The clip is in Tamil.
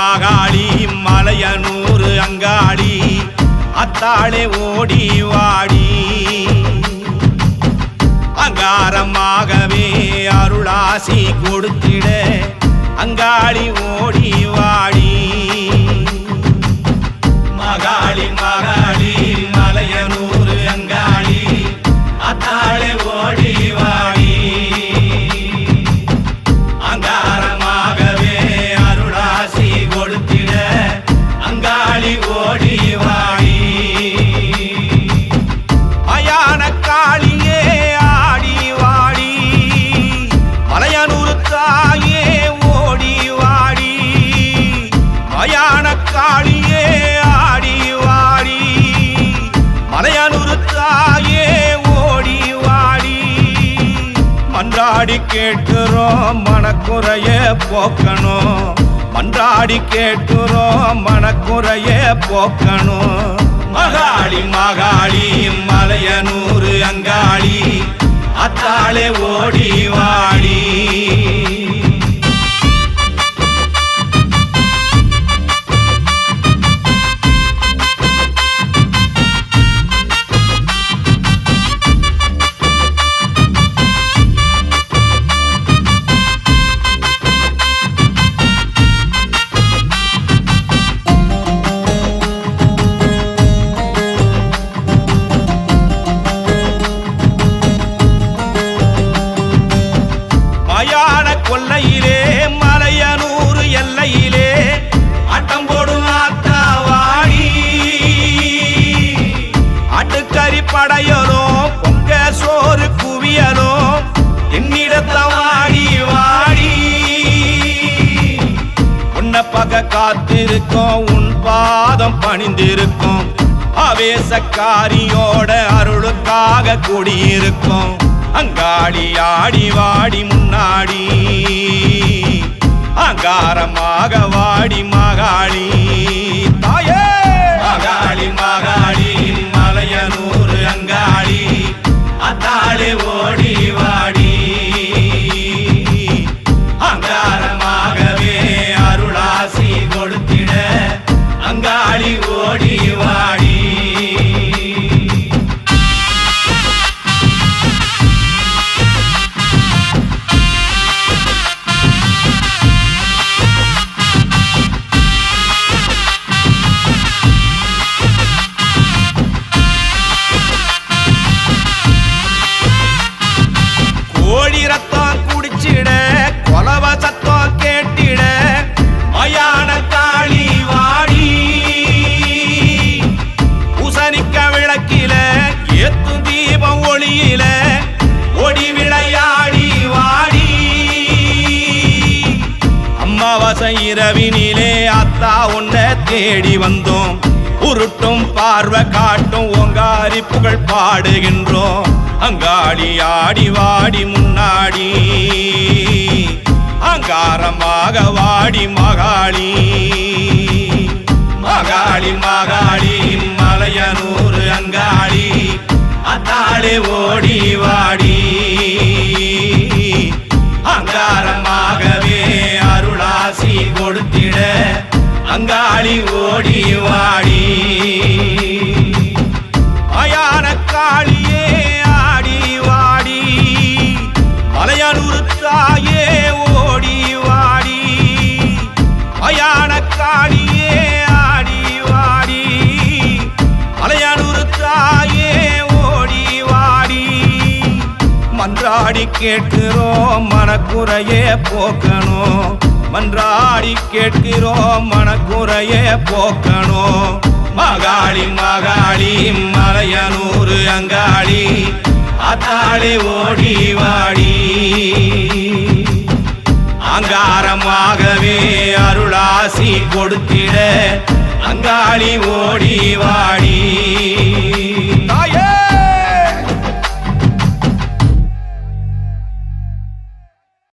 மாகாளி மலையனூர் அங்காளி அத்தாளே ஓடி வாடி அங்காரமாகவே அருளாசி கொடுத்திட அங்காளி ஓடி வாடி மகாளி மகாளி மலையனூர் அங்காளி அத்தாளே ஓடி வாடி அங்காரமாகவே அருளாசி கொடுத்திட அங்காளி ஓடி வாடி மயான காளியே ஆடி வாடி மலையனூர் தாயே ஓடி வாடி மயான காளியே ஆடி வாடி மலையனூர் தாயே ஓடி வாடி மன்றாடி கேட்கிறோம் மனக்குறைய போக்கணும் மன்றாடி கேட்கிறோம் மனக்குறைய போக்கணும் மகாளி மகாளி மலையனூர் அங்காளி அத்தாளே ஓடி வாடி மயான கொல்லையிலே மலையனூர் எல்லையிலே ஆட்டம் போடும் ஆத்தாவாடி ஆட்டுக்கறி படையலும் பொங்க சோறு குவியலும் என்னிடத்த வாடி வாடி உன்னை பக காத்திருக்கும் உன் பாதம் பணிந்திருக்கும் ஆவேசக்காரியோட அருளுக்காக கூடியிருக்கும் அங்காளி ஆடி வாடி முன்னாடி அங்காரமாக வாடி மகாளி தாயே மகாளி மகாளி மலையனூர் அங்காளி அத்தாளே ஓடி வாடி அங்காரமாகவே அருளாசி கொடுத்திட அங்காளி ஓடி வாடி கோழி ரத்தம் குடிச்சிட கொலவ சத்தம் கேட்டிட மயான காளி வாடி பூசணிக்க விளக்கில ஏத்து தீபம் ஒளியில ஒடி விளையாடி வாடி அம்மாவாசை இரவினிலே அத்தா உன்னை தேடி வந்தோம் உருட்டும் பார்வை காட்டும் ஓங்காரி புகழ் பாடுகின்றோம் அங்காளி ஆடி வாடி முன்னாடி அங்காரமாக வாடி மகாளி மகாளி மகாளி மலையனூர் அங்காளி அத்தாளே ஓடி வாடி அங்காரமாகவே அருளாசி கொடுத்திட அங்காளி ஓடி வாடி மயான காளியே ஆடி வாடி மலையனூர் தாயே ஓடி வாடி மயான காளியே ஆடி வாடி மலையனூர் தாயே ஓடி வாடி மன்றாடி கேட்கிறோம் மனக்குறையே போக்கணும் மன்றாடி கேட்கிறோம் மனக்குறையே போக்கணும் மகாளி மகாளி மலையனூர் அங்காளி அத்தாளே ஓடி வாடி அங்காரமாகவே அருளாசி கொடுத்திட அங்காளி ஓடி வாடி